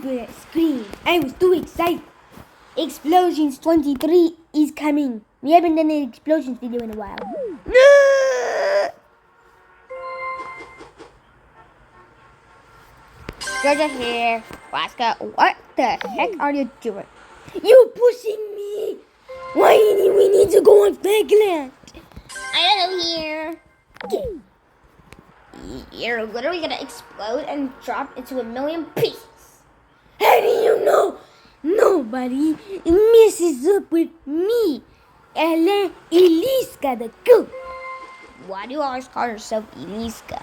super scream. I was too excited. Explosions 23 is coming. We haven't done an explosions video in a while. No! Georgia here. Alaska, what the heck are you doing? You pushing me! Why do we need to go on Flagland? I don't know here. Okay. You're literally gonna explode and drop into a million pieces. How do you know? Nobody messes up with me. Ella Eliska the goat. Why do you always call yourself Eliska?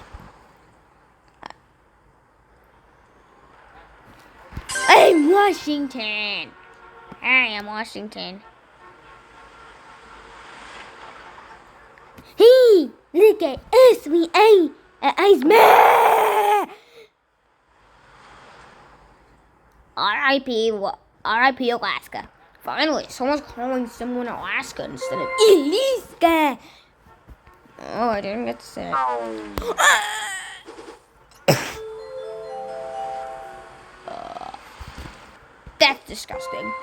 I'm Washington. Hi, I'm Washington. Hey, look at us. We ain't Iceman. R.I.P. Alaska. Finally, someone's calling someone Alaska instead of Eliska. Oh, I didn't get to say it. That's disgusting.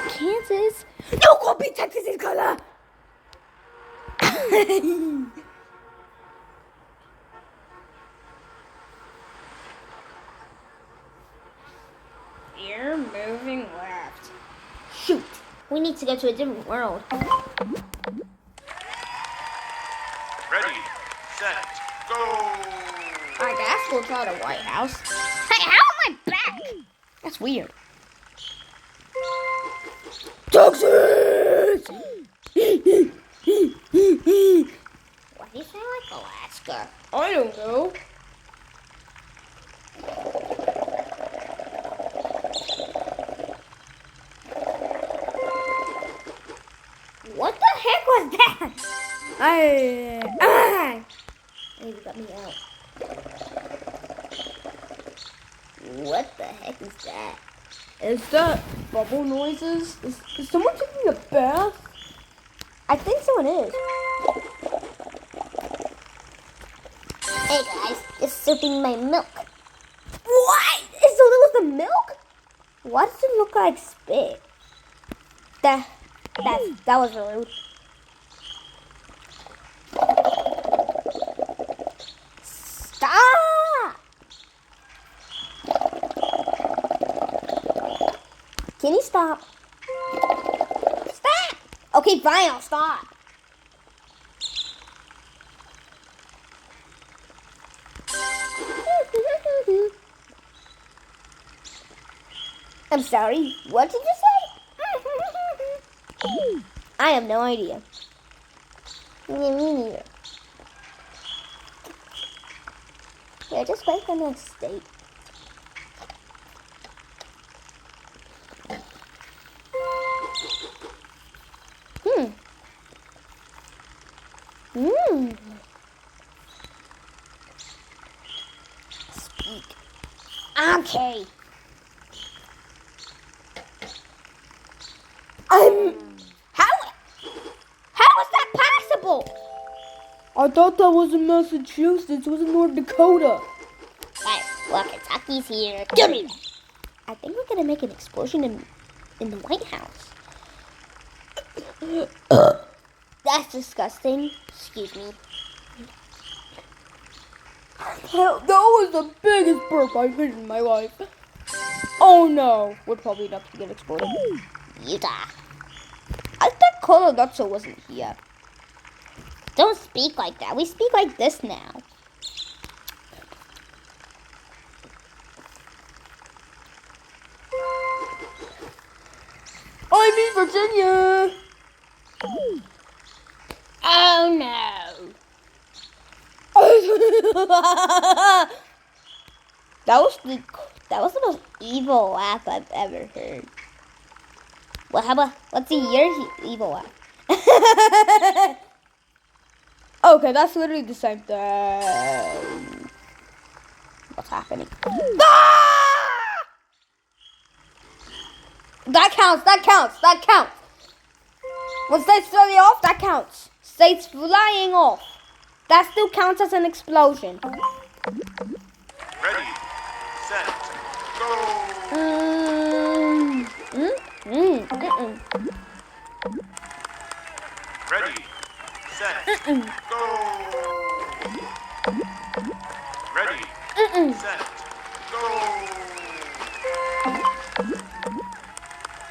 Kansas? No, copy Texas is color. You're moving left. Shoot. We need to go to a different world. Ready, set, go! I guess we'll try the White House. Hey, how am I back? That's weird. Texas! Why do you sound like Alaska? I don't know. What the heck was that? Maybe got me out. What the heck is that? Is that bubble noises? Is someone taking a bath? I think someone is. Hey guys, just sipping my milk. What? So that was the milk? Why does it look like spit? That was rude. Stop! Can you stop? Stop! Okay, fine, I'll stop. I'm sorry, what did you say? I have no idea. Me neither. Yeah, just wait for the state. Speak. Okay. How is that possible? I thought that was in Massachusetts. It was in North Dakota. Right, well, Kentucky's here. Give me that. I think we're gonna make an explosion in the White House. That's disgusting. Excuse me. That was the biggest burp I've made in my life. Oh no, we're probably about to get exploded. Utah. I thought Colorado wasn't here. Don't speak like that. We speak like this now. I'm in Virginia. Oh no. That was the most evil laugh I've ever heard. Well, let's see your evil laugh. Okay, that's literally the same thing. What's happening? Ah! That counts. When states flying off, that counts. States flying off. That still counts as an explosion. Ready, set, Ready, set, go! Ready, set, go!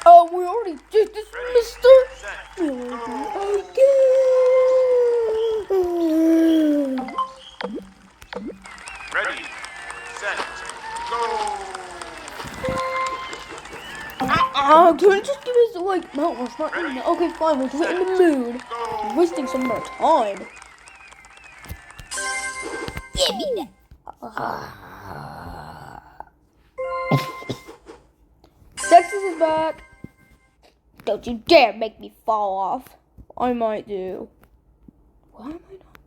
Oh, we already did this, Ready, mister. set, We go! already again. Ready, set, go! Can you just give us like Mount Rushmore? Ready, Okay, fine. We're just in the mood. go! We're wasting some more time. Give me that. Texas is back. Don't you dare make me fall off. I might do. Why am I not?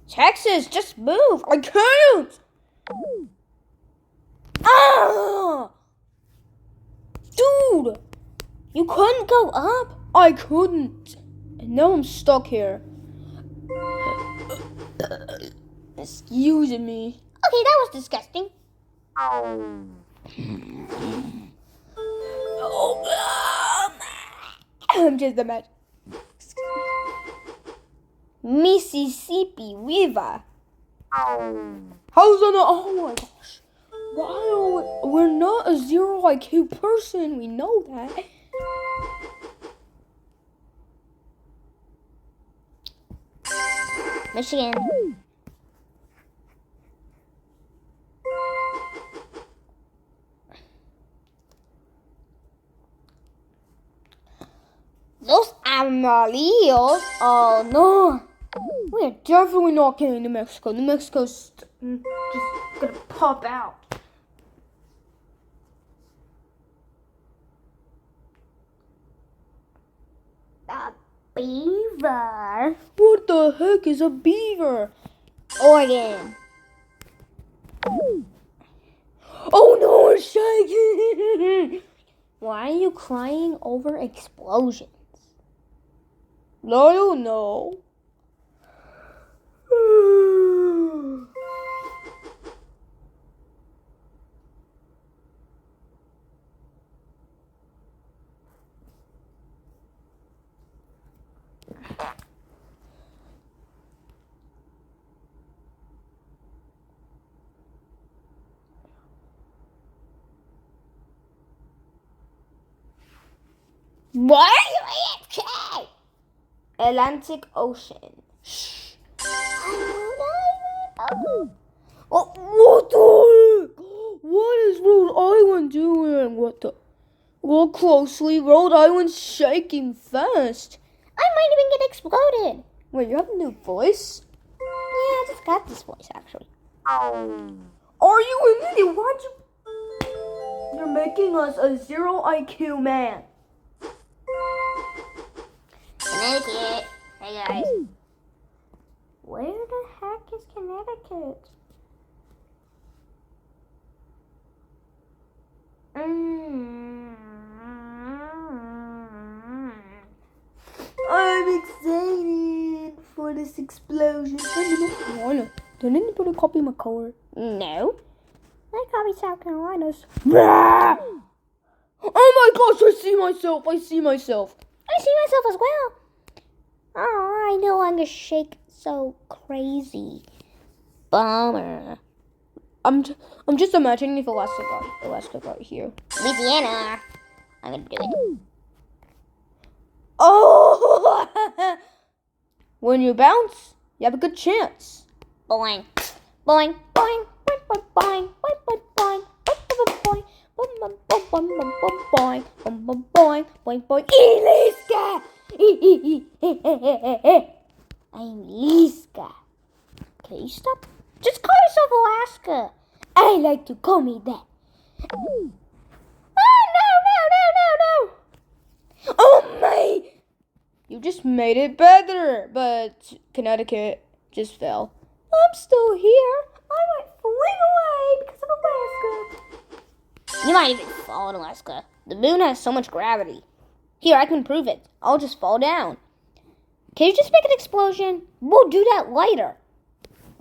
Texas, just move. I can't. Ah! Dude, you couldn't go up. I couldn't. And now I'm stuck here. Excuse me. Okay, that was disgusting. I'm just a mess. Mississippi River. How's that? Oh my gosh. Wow, we're not a 0 IQ person. We know that. Michigan. Those amarillos. Oh no. We're definitely not getting to Mexico. New Mexico's just gonna pop out. A beaver? What the heck is a beaver? Oregon. Oh no, it's shaking! Why are you crying over explosions? I don't know. Why are you AFK? Atlantic Ocean. Shh. Oh, what the heck? What is Rhode Island doing? What the? Look closely. Rhode Island's shaking fast. I might even get exploded. Wait, you have a new voice? Yeah, I just got this voice actually. Are you an idiot? Why'd you? You're making us a 0 IQ man. Connecticut. Hey guys. Where the heck is Connecticut? I'm excited for this explosion. Don't anybody copy my color? No. I copy South Carolina's. Oh my gosh, I see myself. I see myself as well. Oh, I no longer shake so crazy. Bummer. I'm just imagining if Alaska got here. Louisiana. I'm gonna do it. Oh! When you bounce, you have a good chance. Boing. Boing. Boing. Boing. Boing. Boing. Boing. Boing. Boing. Boing. Boing. Boing. Boing. Boing. Boing. Eliska! I'm Liska. Can you stop? Just call yourself Alaska. I like to call me that. Oh, no. Oh, my. You just made it better. But Connecticut just fell. I'm still here. I might fling away because of Alaska. You might even fall in Alaska. The moon has so much gravity. Here, I can prove it. I'll just fall down. Can you just make an explosion? We'll do that later.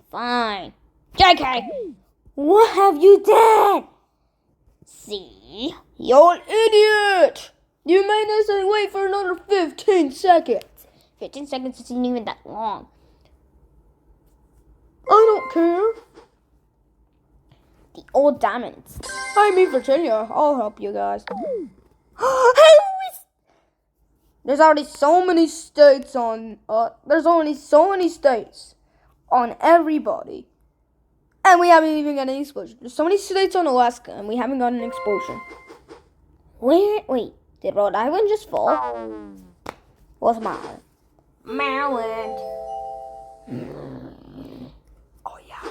Fine. JK, what have you done? See? You're an idiot! You made us wait for another 15 seconds. 15 seconds isn't even that long. I don't care. The old diamonds. I'm in Virginia. I'll help you guys. There's already so many states on. There's only so many states on everybody, and we haven't even got an explosion. There's so many states on Alaska, and we haven't got an explosion. Wait, did Rhode Island just fall? What's Maryland? Maryland. Oh yeah.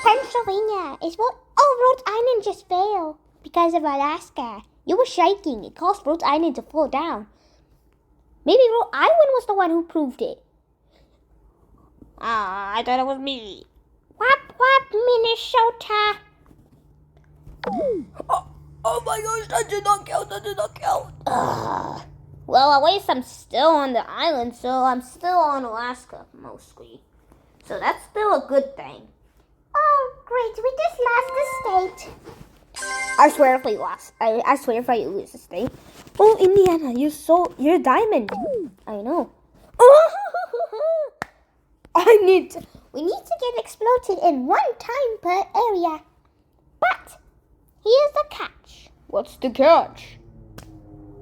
Pennsylvania is what? Oh, Rhode Island just fell because of Alaska. You were shaking. It caused Rhode Island to fall down. Maybe Rhode Island was the one who proved it. I thought it was me. Whap, whap, Minnesota. Oh my gosh, that did not count. Well, at least I'm still on the island, so I'm still on Alaska, mostly. So that's still a good thing. Oh, great. We just lost the state. I swear if we lost, I swear if I lose the state. Oh, Indiana, you're a diamond. I know. We need to get exploded in one time per area. But here's the catch. What's the catch?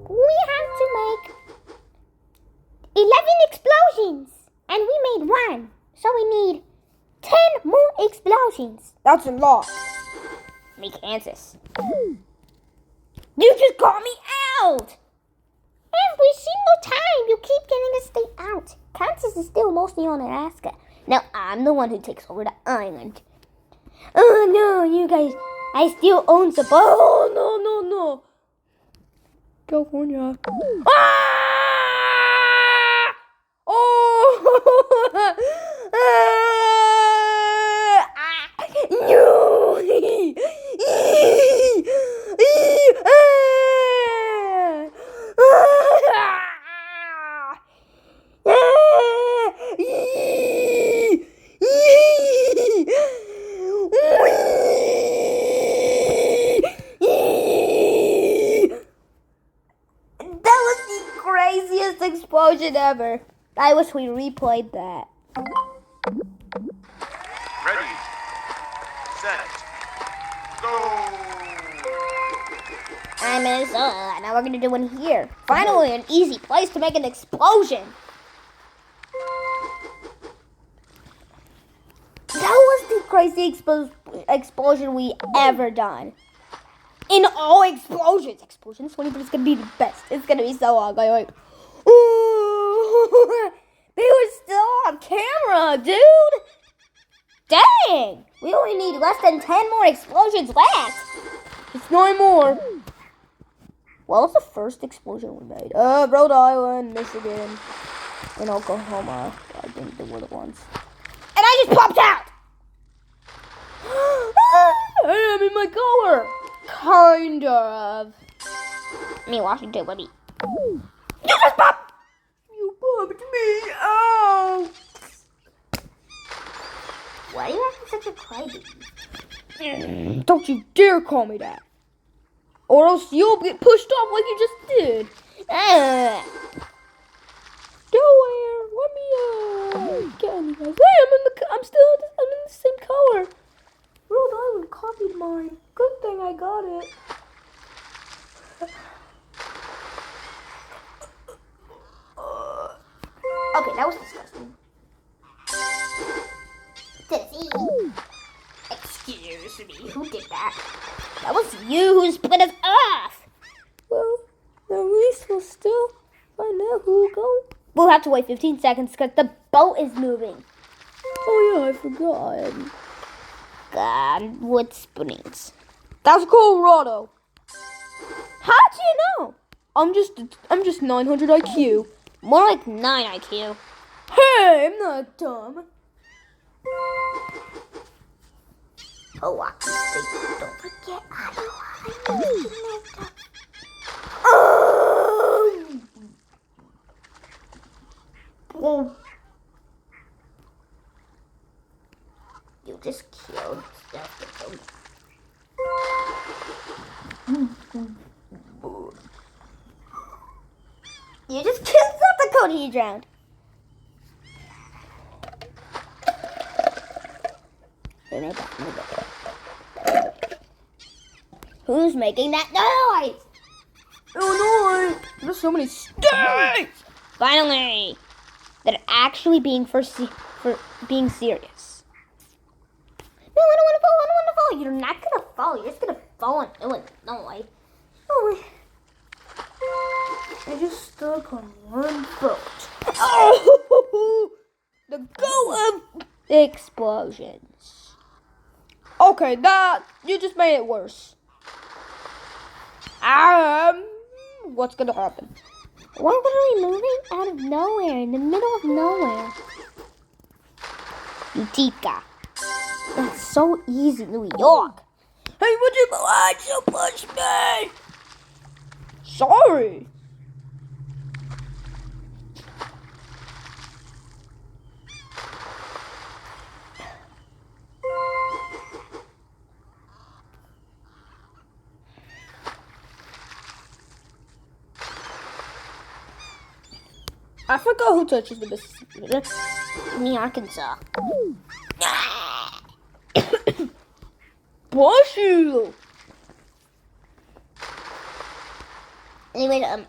We have to make 11 explosions. And we made one. So we need 10 more explosions. That's a lot. Me, Kansas. You just got me out! Every single time you keep getting a state out. Kansas is still mostly on Alaska. Now I'm the one who takes over the island. Oh no, you guys. I still own some. Oh no. California. Ah! Oh! No! Explosion ever. I wish we replayed that. Ready, set, go! I'm Minnesota. Now we're gonna do one here. Finally, an easy place to make an explosion. That was the craziest explosion we ever done. In all explosions. Explosion 20, but it's gonna be the best. It's gonna be so ugly. Like, ooh, they were still on camera, dude. Dang, we only need less than 10 more explosions left. It's 9 more. What was the first explosion we made? Rhode Island, Michigan, and Oklahoma. I think they were the ones. And I just popped out. Hey, I'm in my color. Kind of. Me, Washington, let me. You just popped! You popped me out! Why are you acting such a crybaby? Don't you dare call me that. Or else you'll get pushed off like you just did. Nowhere. Let me get on you guys. Hey, I'm in the same color. Rhode Island copied mine. Good thing I got it. Okay, that was disgusting. Excuse me, who did that? That was you who split us off. Well, at least we'll still find out who will go. We'll have to wait 15 seconds because the boat is moving. Oh yeah, I forgot. God, wood springs. That's Colorado. How'd you know? I'm just 900 IQ. More like 9 IQ. Hey, I'm not dumb. Milwaukee State, don't forget Iowa. You just killed stuff. You just killed South Dakota, he drowned. Who's making that noise? Illinois! There's so many states! Finally! They're actually being being serious. No, I don't want to fall. I don't want to fall. You're not going to fall. You're just going to fall in Illinois. Oh, I just stuck on one boat. Oh! The go of explosions. Okay, you just made it worse. What's gonna happen? We're literally moving out of nowhere, in the middle of nowhere. Utica. That's so easy, New York. Hey, would you mind to push me? Sorry. I forgot who touches the Mississippi. Me, Arkansas. Bless you. Anyway,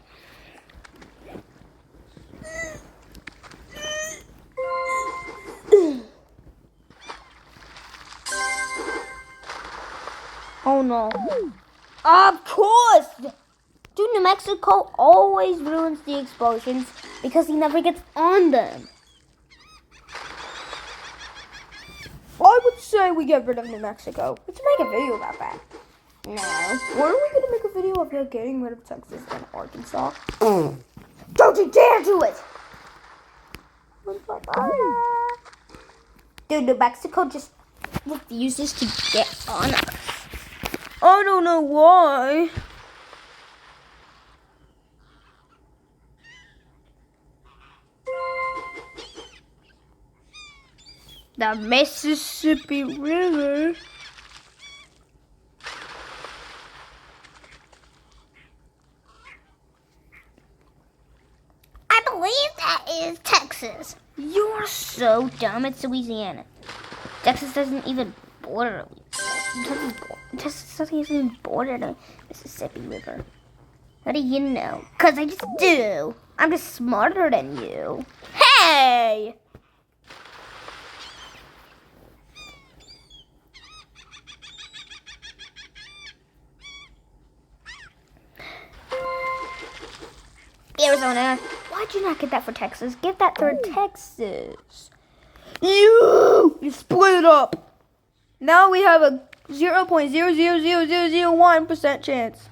Oh no. Of course. Dude, New Mexico always ruins the explosions because he never gets on them. I would say we get rid of New Mexico. Let's make a video about that. No. When are we going to make a video of getting rid of Texas and Arkansas? Don't you dare do it! Dude, New Mexico just refuses to get on us. I don't know why. The Mississippi River. I believe that is Texas. You're so dumb. It's Louisiana. Texas doesn't even border. Texas doesn't even border the Mississippi River. How do you know? 'Cause I just do. I'm just smarter than you. Hey! Arizona. Why'd you not get that for Texas? Give that for Texas. You split it up. Now we have a 0.0000001% chance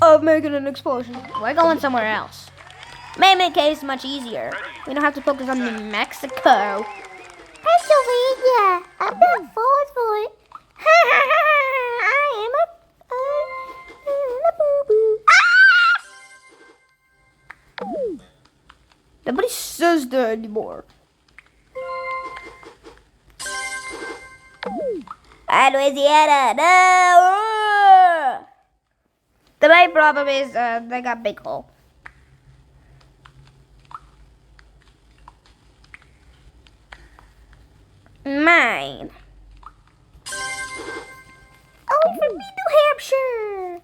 of making an explosion. We're going somewhere else. May make case much easier. We don't have to focus on New Mexico. Pennsylvania. I'm not falling for it. I am a boo-boo. Nobody says that anymore. Louisiana, no! The main problem is they got big hole. Mine. Oh, from New Hampshire.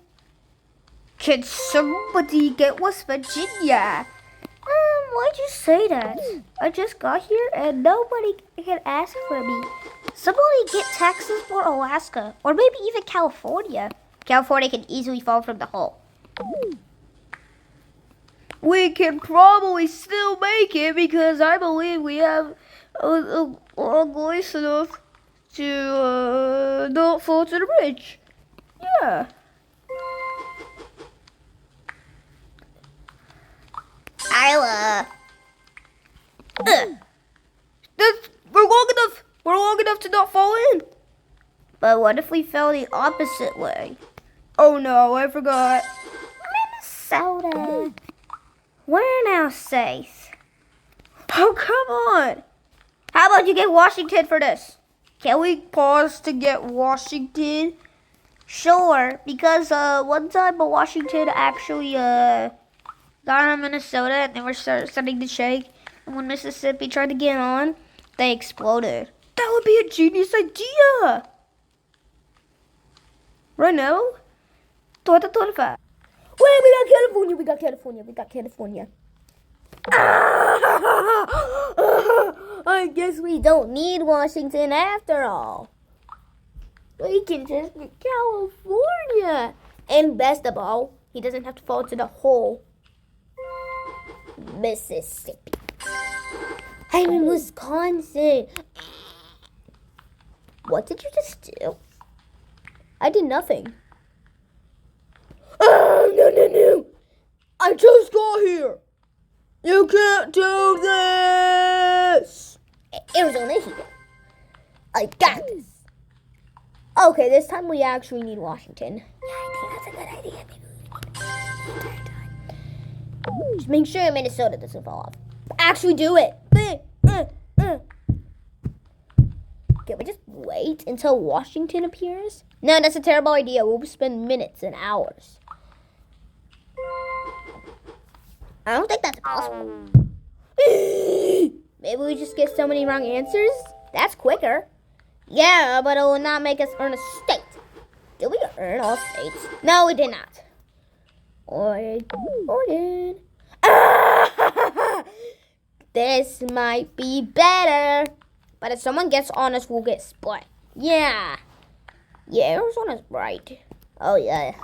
Can somebody get West Virginia? Why'd you say that? I just got here and nobody can ask for me. Somebody get Texas or Alaska, or maybe even California. California can easily fall from the hole. We can probably still make it because I believe we have a glass enough to not fall to the bridge. Yeah. Iowa. We're long enough to not fall in. But what if we fell the opposite way? Oh no, I forgot. Minnesota. We're now safe. Oh, come on. How about you get Washington for this? Can we pause to get Washington? Sure, because one time Washington actually got on Minnesota and they were starting to shake, and when Mississippi tried to get on, they exploded. That would be a genius idea. Right now, torta. Wait, we got California. I guess we don't need Washington after all. We can just get California. And best of all, he doesn't have to fall to the whole Mississippi. I'm in Wisconsin. What did you just do? I did nothing. Oh, no. I just got here. You can't do this. Arizona here. I got this. Okay, this time we actually need Washington. Yeah, I think that's a good idea. Maybe we need it. Just make sure Minnesota doesn't fall off. Actually do it. Can we just wait until Washington appears? No, that's a terrible idea. We'll spend minutes and hours. I don't think that's possible. Maybe we just get so many wrong answers? That's quicker. Yeah, but it will not make us earn a state. Did we earn all states? No, we did not. Or did. This might be better. But if someone gets honest, we'll get split. Yeah, Arizona's right. Oh, yeah.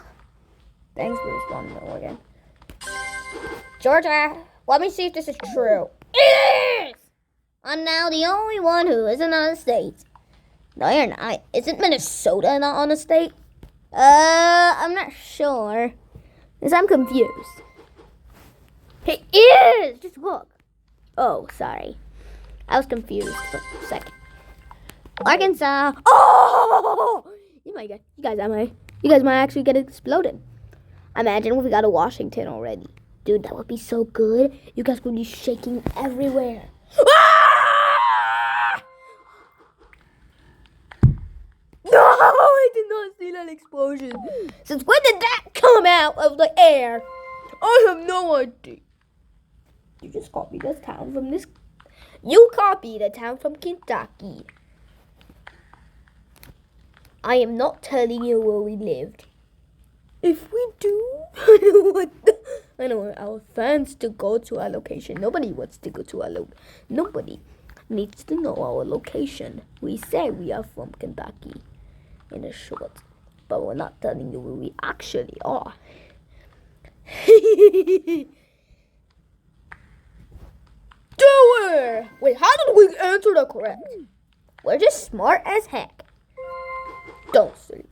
Thanks for responding, Oregon. Georgia, let me see if this is true. It is! I'm now the only one who isn't on a state. No, you're not. Isn't Minnesota not on a state? I'm not sure. Because I'm confused. It is! Just look. Oh, sorry. I was confused for a second. Arkansas. Oh! You guys might actually get exploded. Imagine if we got a Washington already. Dude, that would be so good. You guys would be shaking everywhere. Ah! No, I did not see that explosion. Since when did that come out of the air? I have no idea. You just copied this town from this. You copied a town from Kentucky. I am not telling you where we lived. If we do, I don't want our fans to go to our location. Nobody wants to go to our location. Nobody needs to know our location. We say we are from Kentucky in a short, but we're not telling you where we actually are. Wait, how did we answer that correct? We're just smart as heck. Don't say.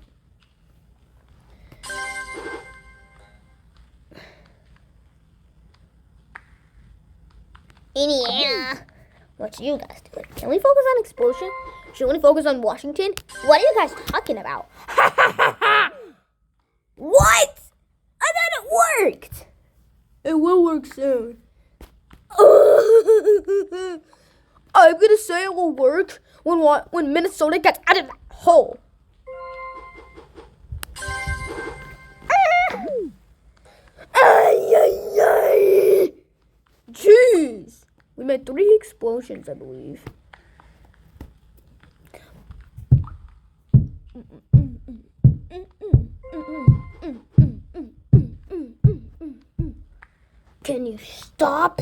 Indiana. What you guys doing? Can we focus on explosion? Should we focus on Washington? What are you guys talking about? What? I thought it worked. It will work soon. I'm gonna say it will work when Minnesota gets out of that hole. Ay. Jeez. We made 3 explosions, I believe. Can you stop?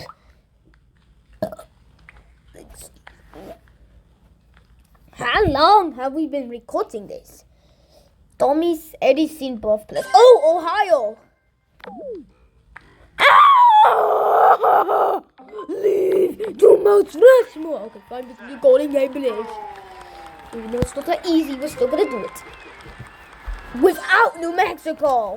How long have we been recording this? Tommy's Edison birthplace. Oh, Ohio! Ah! Leave to Mount Rushmore. Okay, fine, this is the Golden Gate Bridge. Even though it's not that easy, we're still gonna do it. Without New Mexico.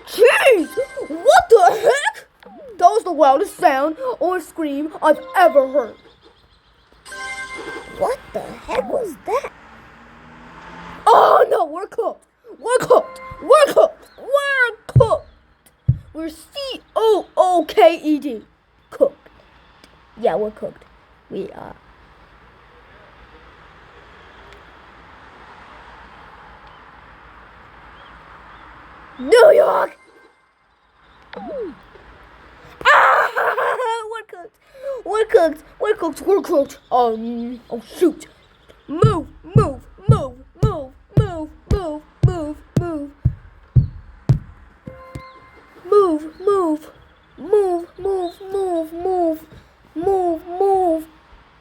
Jeez! What the heck? That was the loudest sound or scream I've ever heard. What the heck was that? Oh no, we're cooked. We're cooked. We're COOKED. Cooked. Yeah, we're cooked. We are. New York. Ah! We're cooked. Oh shoot. Move.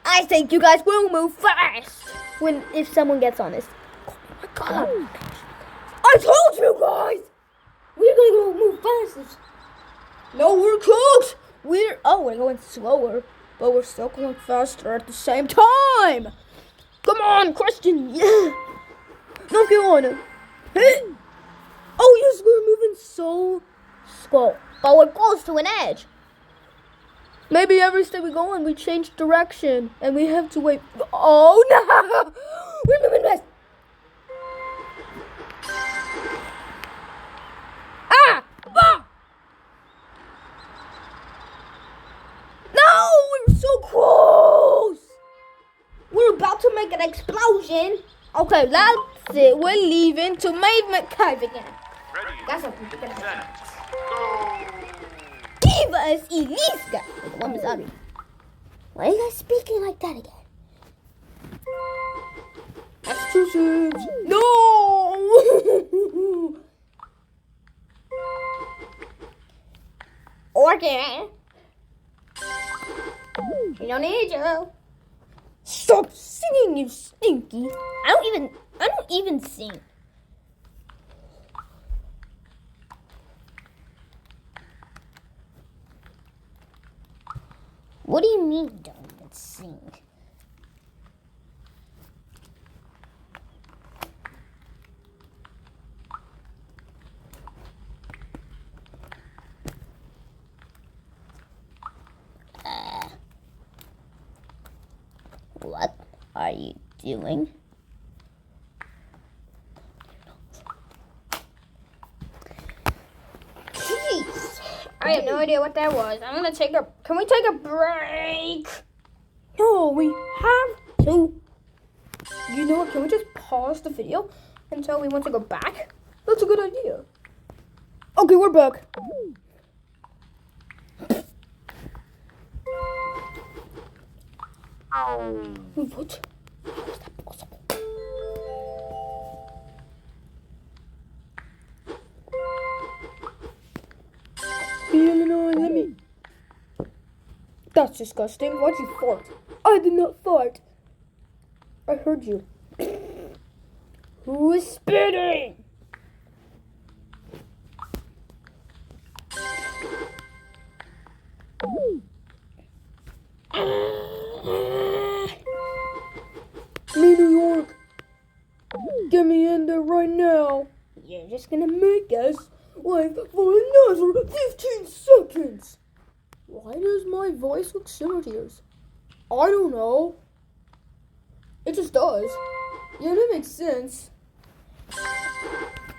I think you guys will move fast if someone gets on this. Oh my god. I told you guys! We're gonna go move fast. No, we're close. We're going slower, but we're still going faster at the same time. Come on, Christian. Yeah. No, get on. Hey. Oh yes, we're moving so slow, but we're close to an edge. Maybe every step we go on, we change direction, and we have to wait. Oh no! We're moving fast. Ah! No, we're so close. We're about to make an explosion. Okay, that's it. We're leaving to make cave again. Ready, That's what we're gonna set, have. go! Give us Eliska. Why are you guys speaking like that again? Massachusetts. No! Organ. We don't need you. Stop singing, you stinky. I don't even sing. What do you mean you don't even sing? What are you doing? Jeez, I have no idea what that was. Can we take a break? No, we have to. You know what, can we just pause the video until we want to go back? That's a good idea. Okay, we're back. What? How is that possible? Let me. That's disgusting. Why'd you fart? I did not fart. I heard you. Who is spitting? Me, New York. Get me in there right now. You're just gonna make us wait for another 15 seconds. Why does my voice look similar to yours? I don't know. It just does. Yeah, that makes sense.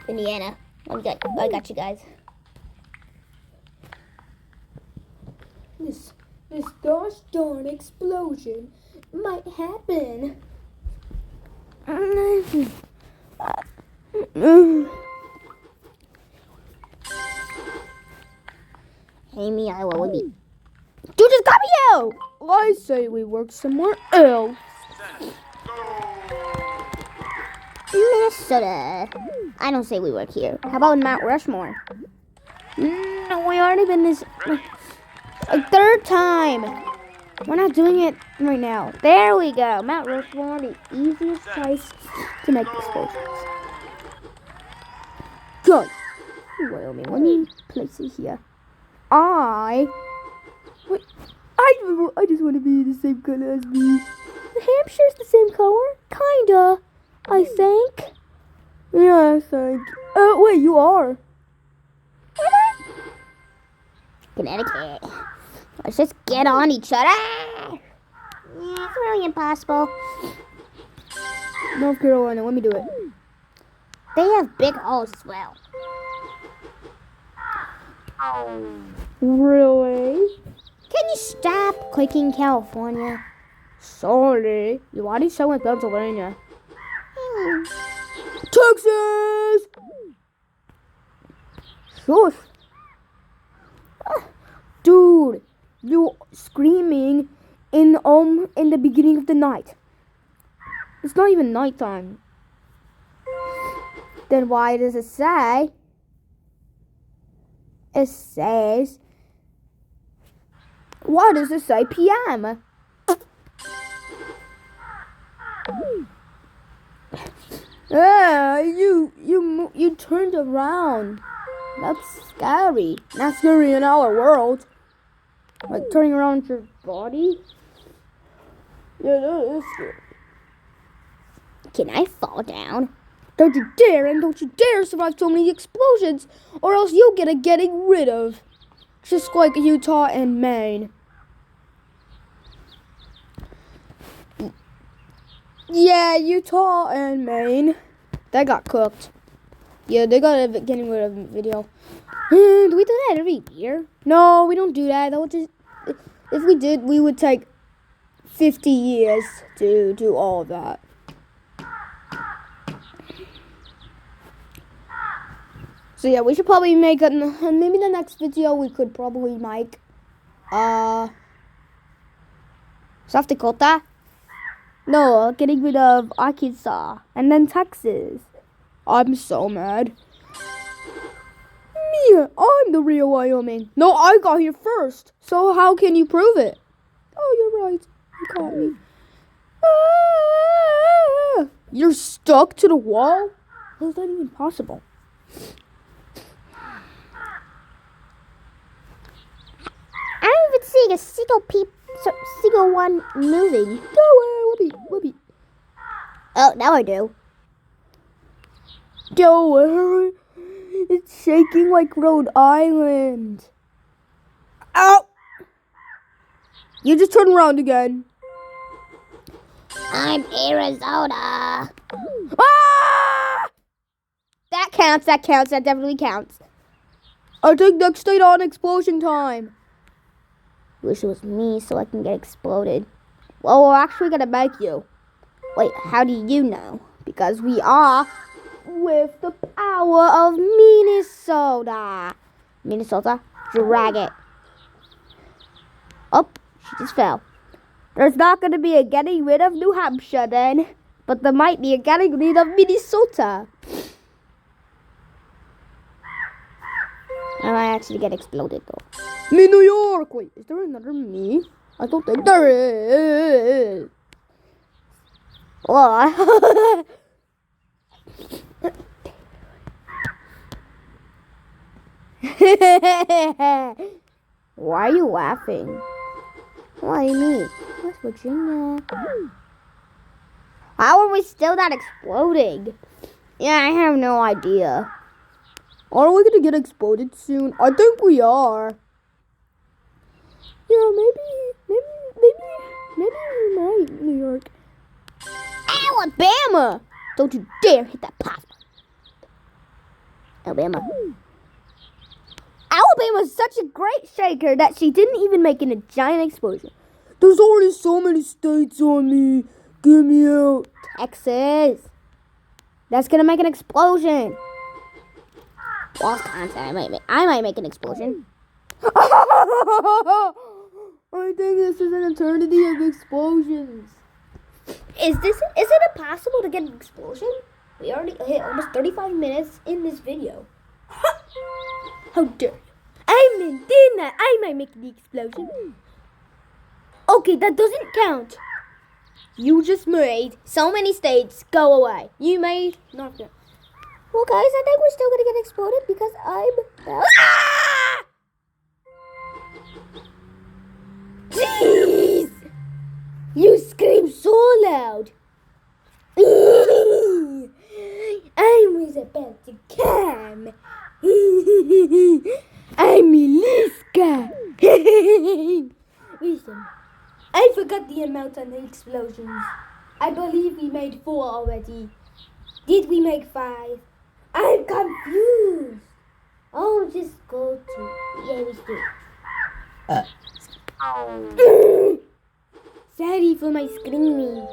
Indiana, I got you guys. This gosh darn explosion might happen. Hey, Mia, what would be? You just got me out! I say we work somewhere else. Set, go! Minnesota. I don't say we work here. How about Mount Rushmore? No, we already been this a third time. We're not doing it right now. There we go. Mount Rushmore, the easiest place to make explosions. Good. Wyoming, let me place it here. I just want to be the same color as me. New Hampshire's the same color? Kinda, I think. Yeah, I think. Oh, wait, you are. Connecticut. Let's just get on each other. Yeah, it's really impossible. North Carolina, let me do it. They have big holes as well. Really? Can you stop clicking California? Sorry. You already sound like Pennsylvania. Hmm. Texas! Shush. Dude, you're screaming in the beginning of the night. It's not even nighttime. Then why does it say? It says. Why does it say PM? You turned around. That's scary. Not scary in our world. Like turning around your body. Yeah, that is scary. Can I fall down? Don't you dare, and don't you dare survive so many explosions, or else you'll get a getting rid of. Just like Utah and Maine. Yeah, Utah and Maine. They got cooked. Yeah, they got a getting rid of video. Do we do that every year? No, we don't do that. If we did, we would take 50 years to do all of that. So yeah, we should probably make maybe the next video we could probably make South Dakota. No, getting rid of Arkansas and then Texas. I'm so mad. Me, I'm the real Wyoming. No, I got here first. So how can you prove it? Oh, you're right. You caught me. Ah! You're stuck to the wall? How is that even possible? I haven't even seen a single one moving. Whoopee. Oh, now I do. Don't worry. It's shaking like Rhode Island. Ow! You just turn around again. I'm Arizona. Ah! That counts. That definitely counts. I take next state on explosion time. Wish it was me so I can get exploded. Well, we're actually gonna make you. Wait, how do you know? Because we are with the power of Minnesota. Minnesota, drag it. Oh, she just fell. There's not gonna be a getting rid of New Hampshire then, but there might be a getting rid of Minnesota. I might actually get exploded though. Me, New York! Wait, is there another me? I don't think there is. What? Why are you laughing? Why me? West Virginia. How are we still not exploding? Yeah, I have no idea. Are we gonna get exploded soon? I think we are. Yeah, maybe we might, New York. Alabama! Don't you dare hit that pause button. Alabama. Alabama's such a great shaker that she didn't even make a giant explosion. There's already so many states on me. Get me out. Texas. That's gonna make an explosion. Wisconsin, I might make an explosion. I think this is an eternity of explosions. Is it possible to get an explosion? We already hit almost 35 minutes in this video. How dare you? I might make the explosion. Okay, that doesn't count. You just made so many states go away. You made North Carolina. Well, guys, I think we're still gonna get exploded because I'm. Ah! Jeez! You scream so loud. I was about to come. I'm Miliska. Listen, I forgot the amount on the explosions. I believe we made 4 already. Did we make 5? I'm confused. Oh, just go to. Yeah, we do. Sorry for my screaming.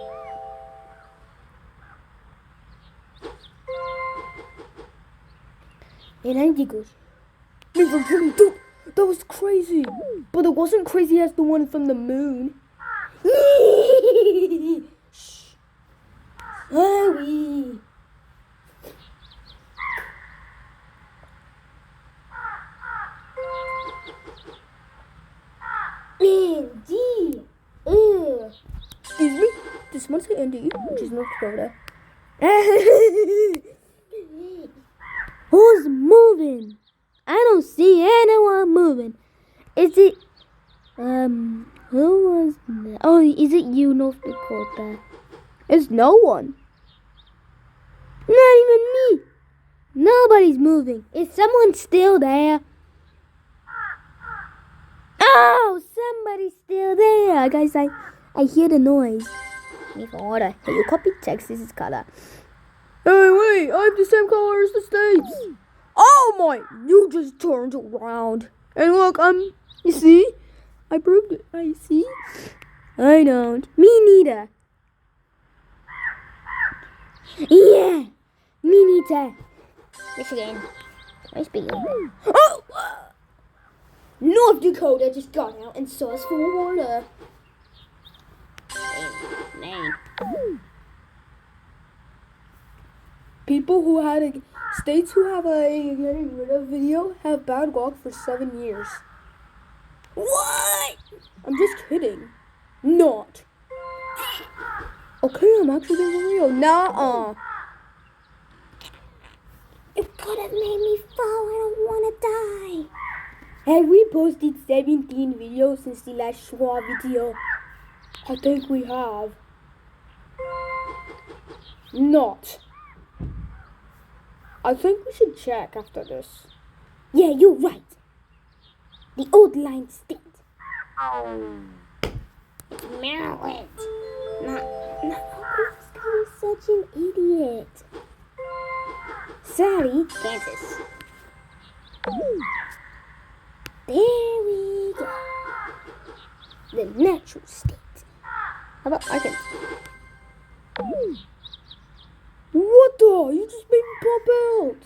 And I'm the ghost. Me forgetting, dude. That was crazy. But it wasn't crazy as the one from the moon. Shh. Hurry. Andy. Excuse me. This must say Andy, which is North Dakota. Who's moving? I don't see anyone moving. Is it, who was that? Oh, is it you, North Dakota? It's no one. Not even me. Nobody's moving. Is someone still there? Oh, somebody's still there. Guys, I hear the noise. If I order, hey, you copy text, this is color. Hey, wait, I have the same color as the States. Oh my, you just turned around. And look, you see? I proved it. I see. I don't. Me neither. Yeah, me neither. Michigan. Nice being. Oh! North Dakota just got out and saw us for water. Man. People who had states who have a getting rid of video have bad luck for 7 years. What? I'm just kidding. Not. Okay, I'm actually being real. Nah. It could have made me fall. I don't want to die. Have we posted 17 videos since the last Schwab video? I think we have. Not. I think we should check after this. Yeah, you're right. The old line stinks. Maryland. Not you're such an idiot. Sorry, Kansas. There we go. The natural state. How about Arkansas? What the? You just made me pop out.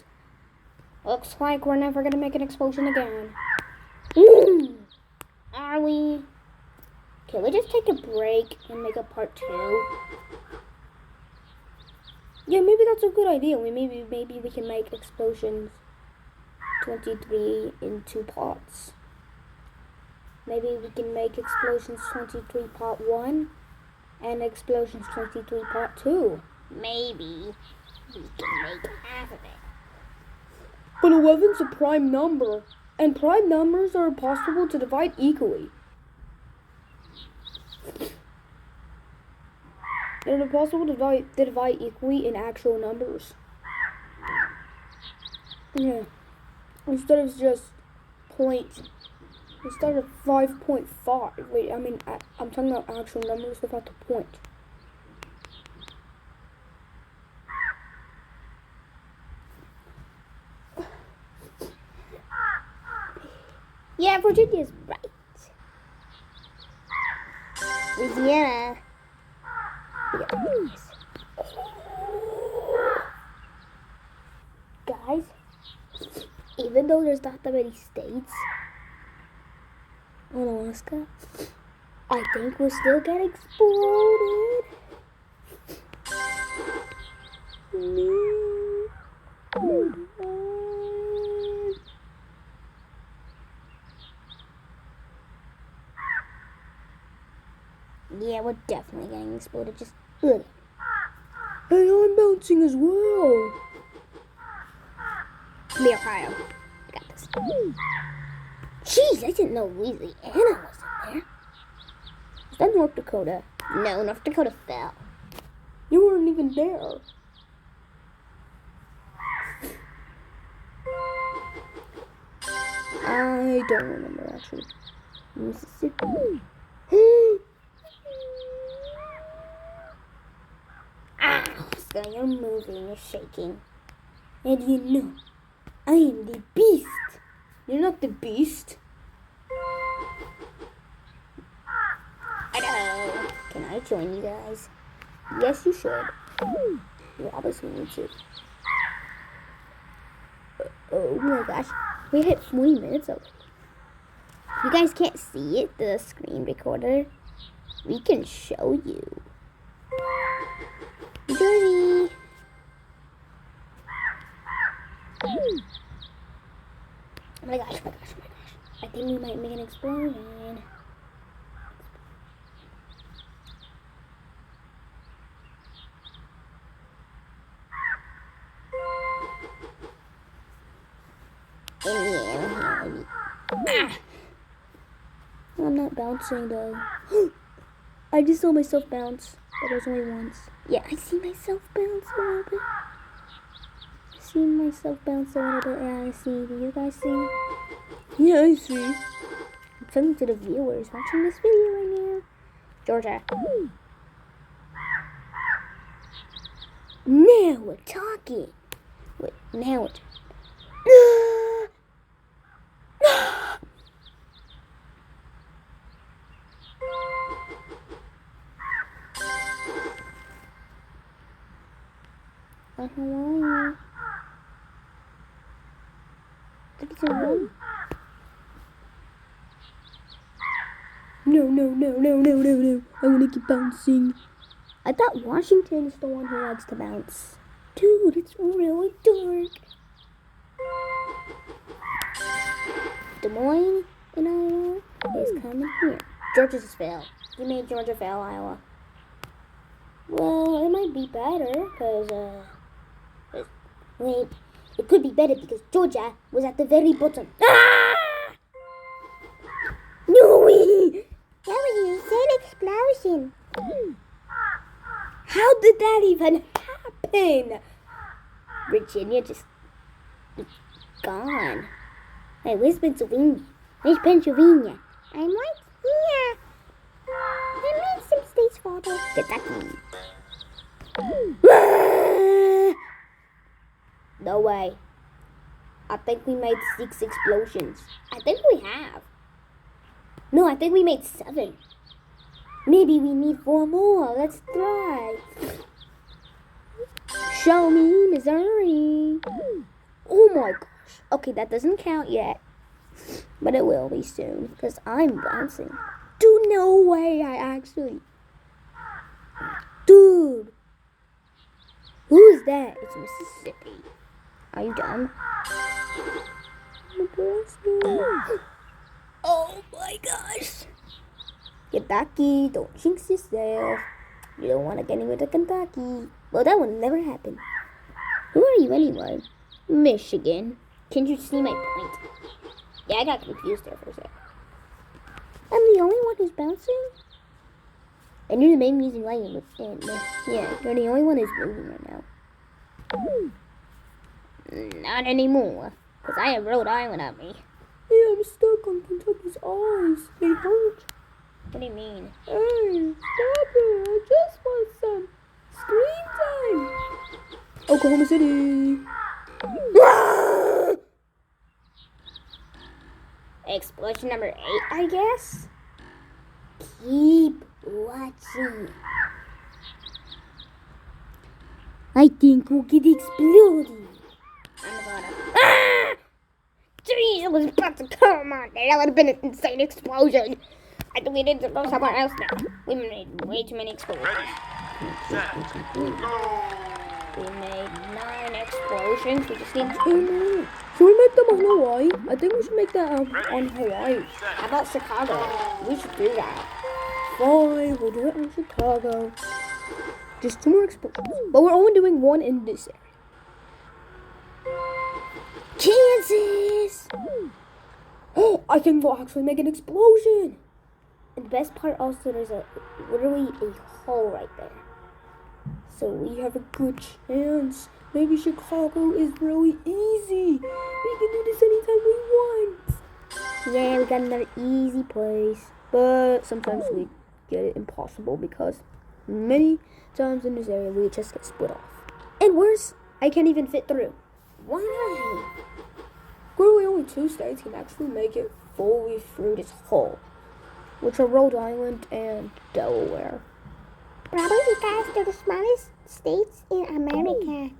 Looks like we're never gonna make an explosion again. Are we? Can we just take a break and make a part 2? Yeah, maybe that's a good idea. Maybe we can make explosions 23 in 2 parts. Maybe we can make explosions 23 part 1 and explosions 23 part 2. Maybe we can make half of it. But 11's a prime number, and prime numbers are impossible to divide equally. They're impossible to divide equally in actual numbers. Yeah. Instead of just instead of 5.5. Wait, I mean, I'm talking about actual numbers without the point. Yeah, Virginia's right. Louisiana. Guys, even though there's not that many states on Alaska, I think we'll still get exploded. Yeah, we're definitely getting exploded. Just look. Hey, I'm bouncing as well. Me, Ohio. I got this. Jeez, I didn't know Louisiana was in there. Is that North Dakota? No, North Dakota fell. You weren't even there. I don't remember, actually. Mississippi. So you're moving, you're shaking. And you know, I am the beast. You're not the beast. Hello. Can I join you guys? Yes, you should. You obviously need to. Oh my gosh. We hit 40 minutes already. You guys can't see it, the screen recorder. We can show you. Dirty. Oh my gosh, oh my gosh, oh my gosh. I think we might make an explosion. Ah. I'm not bouncing though. I just saw myself bounce, but it was only once. Yeah, I see myself bounce a little bit. I see myself bounce a little bit. Yeah, I see. Do you guys see? Yeah, I see. I'm talking to the viewers watching this video right now. Georgia. Now we're talking. Wait, now it's. How are you? No. I wanna keep bouncing. I thought Washington is the one who likes to bounce. Dude, it's really dark. Des Moines in Iowa is coming here. Georgia just failed. You made Georgia fail, Iowa. Well, it might be better, because, wait, it could be better because Georgia was at the very bottom. Ah! No way! That was an insane explosion. How did that even happen? Virginia just gone. Hey, where's Pennsylvania? Where's Pennsylvania? I'm right here. I made some states father. Kentucky. No way. I think we made 6 explosions. I think we have. No, I think we made 7. Maybe we need 4 more. Let's try. Show me, Missouri. Oh my gosh. Okay, that doesn't count yet. But it will be soon. Because I'm bouncing. Dude, no way. I actually. Dude. Who is that? It's Mississippi. Are you dumb? Oh my gosh. Kentucky, don't jinx yourself. You don't want to get into Kentucky. Well, that would never happen. Who are you anyway? Michigan. Can you see my point? Yeah, I got confused there for a second. I'm the only one who's bouncing? And you're the main reason why you're yeah, you're the only one who's moving right now. Not anymore. Because I have Rhode Island on me. Yeah, I'm stuck on Kentucky's eyes. They hurt. What do you mean? Hey, stop it. I just want some screen time. Oklahoma City. Explosion number 8, I guess? Keep watching. I think we'll get exploded. I'm about to. Ah! Jeez, it was about to come on. That would have been an insane explosion. I think we need to go somewhere else now. We made way too many explosions. Ready, set, go. We made 9 explosions. We just need 2 more. Should we make them on Hawaii? I think we should make that on Hawaii. How about Chicago? We should do that. Fine, we'll do it in Chicago. Just 2 more explosions. But we're only doing 1 in this area. Kansas! Oh, I think we'll actually make an explosion. And the best part also, there's literally a hole right there. So we have a good chance. Maybe Chicago is really easy. We can do this anytime we want. Yeah, we got another easy place. But sometimes we get it impossible because many times in this area we just get split off. And worse, I can't even fit through. Why? Clearly only 2 states can actually make it fully through this hole, which are Rhode Island and Delaware. Probably because they're the smallest states in America.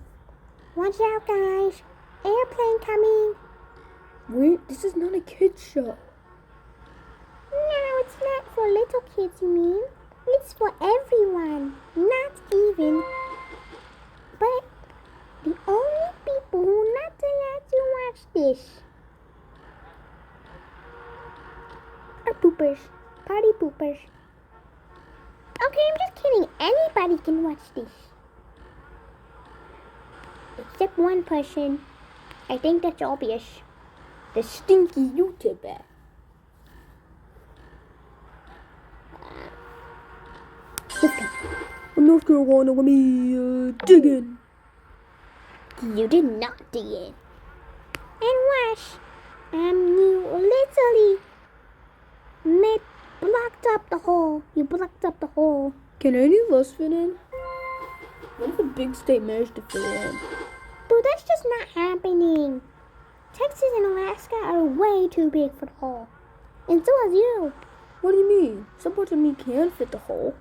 Watch out, guys. Airplane coming. Wait, this is not a kid's show. No, it's not for little kids, you mean? It's for everyone, not even. But the only people who are not allowed to watch this are poopers, party poopers. Okay, I'm just kidding. Anybody can watch this. Except one person. I think that's obvious. The stinky YouTuber. Let's go. North Carolina, let me dig in. You did not dig in. And watch. You literally blocked up the hole. You blocked up the hole. Can any of us fit in? What if a big state managed to fit in? Dude, that's just not happening. Texas and Alaska are way too big for the hole. And so is you. What do you mean? Some parts of me can fit the hole.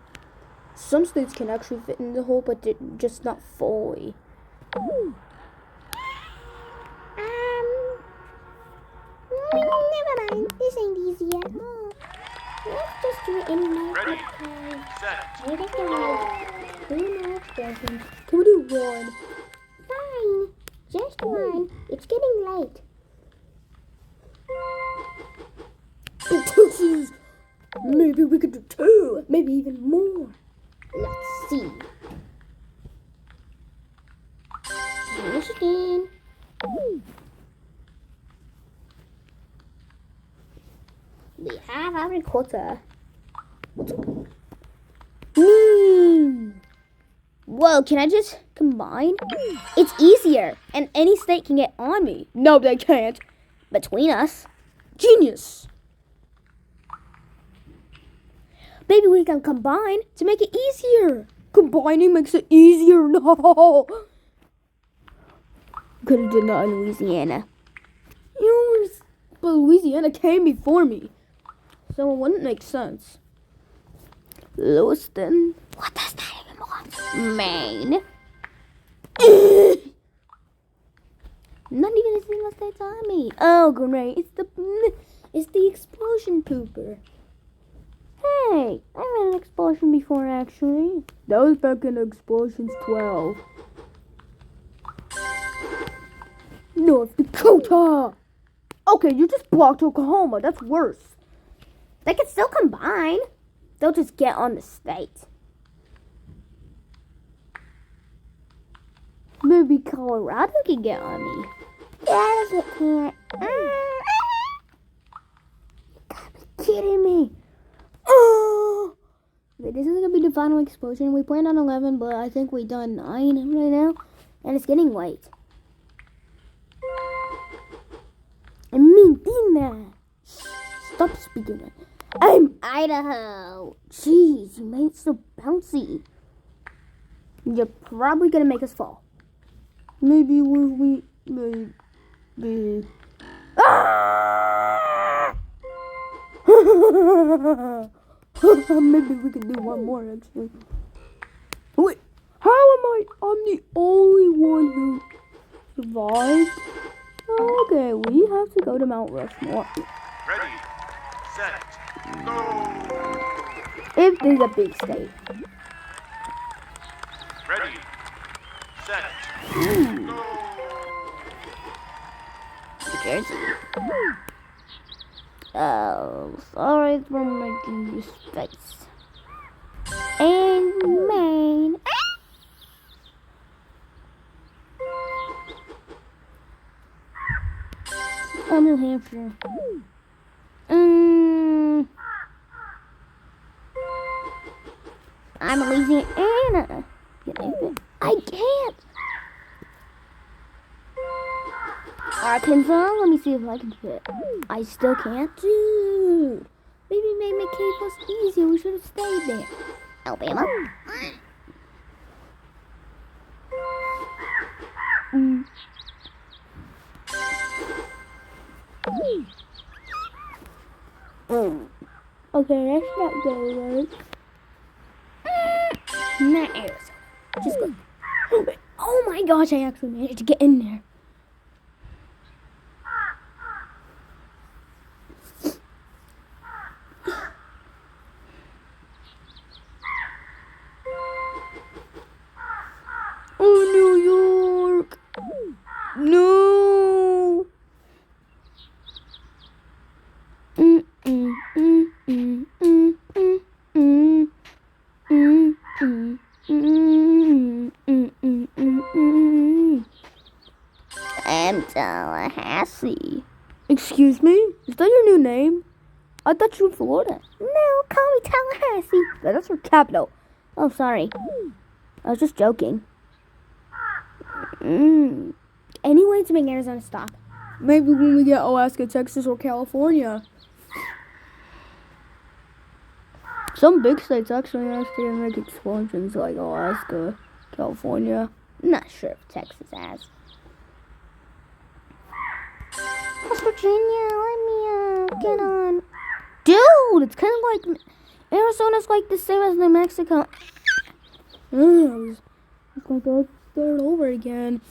Some states can actually fit in the hole, but they're just not fully. Never mind. This ain't easy at all. Let's just do it anyway. Ready, set, Here they go. go. 2 more expressions. Can we do one? Fine. Just one. It's getting late. Texas! Maybe we could do 2. Maybe even more. Let's see. Michigan. We have our recorder. Whoa, can I just combine? It's easier, and any state can get on me. No, they can't. Between us. Genius. Maybe we can combine to make it easier. Combining makes it easier. No. Could have done that in Louisiana. But Louisiana came before me. So it wouldn't make sense. Lewiston. What does that even belong to? Maine. Not even a single state's on me. Oh, great. It's the explosion pooper. Hey, I ran an explosion before, actually. That was back in Explosions 12. North Dakota! Okay, you just blocked Oklahoma. That's worse. They can still combine. They'll just get on the state. Maybe Colorado can get on me. Yes, it can't. You gotta be kidding me. Oh! Okay, this is gonna be the final explosion. We planned on 11, but I think we done 9 right now. And it's getting late. Tina. Stop speaking it. I'm Idaho. Jeez, you made it so bouncy. You're probably gonna make us fall. Maybe maybe. Ah! Maybe we can do one more actually. Wait, how am I'm the only one who survived? Okay, we have to go to Mount Rushmore. Ready, set, go. If there's a big state. Ready, set, go. New Jersey. Oh, sorry for making you space. And Maine. Oh, New Hampshire. I'm Louisiana. I can't. Arkansas, let me see if I can fit. I still can't. Dude. Maybe make cave was easier. We should have stayed there. Alabama. Okay, that's not gonna work. Not Arizona. Just go. Oh my gosh, I actually managed to get in there. Hesse. Excuse me? Is that your new name? I thought you were in Florida. No, call me Tallahassee. That's your capital. Oh, sorry. I was just joking. Any way to make Arizona stop? Maybe when we get Alaska, Texas, or California. Some big states actually to make expansions like Alaska, California. Not sure if Texas has. West Virginia, let me get on. Dude, it's kind of like Arizona's like the same as New Mexico. It's like I'll start over again.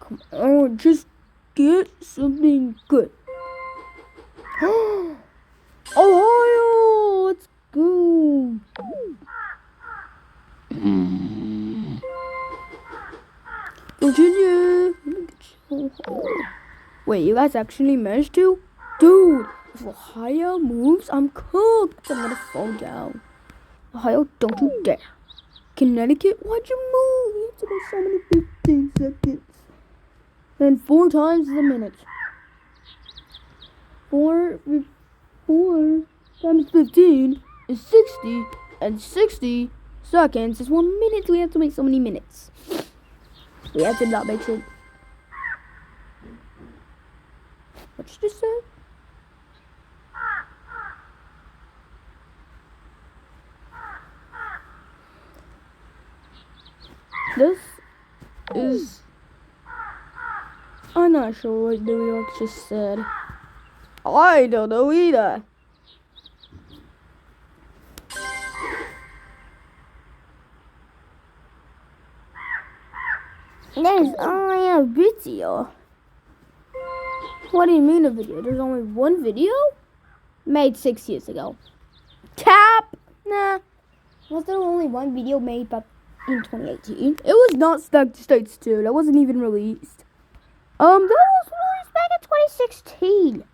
Come on, just get something good. Ohio, let's go. Virginia. Wait, you guys actually managed to? Dude, if Ohio moves, I'm cooked. I'm gonna fall down. Ohio, don't you dare. Connecticut, why'd you move? You have to go so many 15 seconds. And 4 times a minute. 4 times 15 is 60. And 60 seconds is 1 minute. We have to make so many minutes. We have to not make sure. What did you just say? This is... I'm not sure what New York just said. I don't know either. There's only a video. What do you mean a video? There's only one video? Made 6 years ago. Tap! Nah. Was there only one video made but in 2018? It was not Stuck to States 2. That wasn't even released. That was released back in 2016.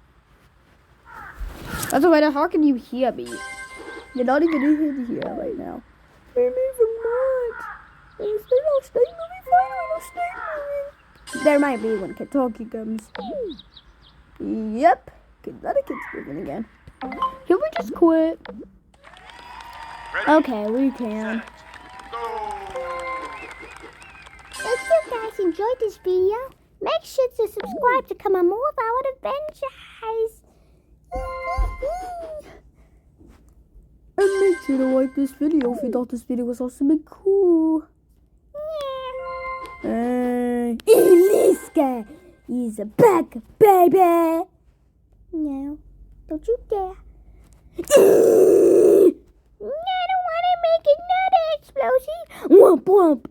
That's why. How can you hear me? You're not even in here right now. Maybe from what? There might be when Kentucky comes. Yep. Connecticut's moving again. Can we just quit? Ready, Okay, we can. set, go. If you guys enjoyed this video, make sure to subscribe to come on more of our adventures. And make sure to like this video if you thought this video was awesome and cool. Eliska is back, baby. No, don't you dare. I don't want to make another explosion. Womp womp.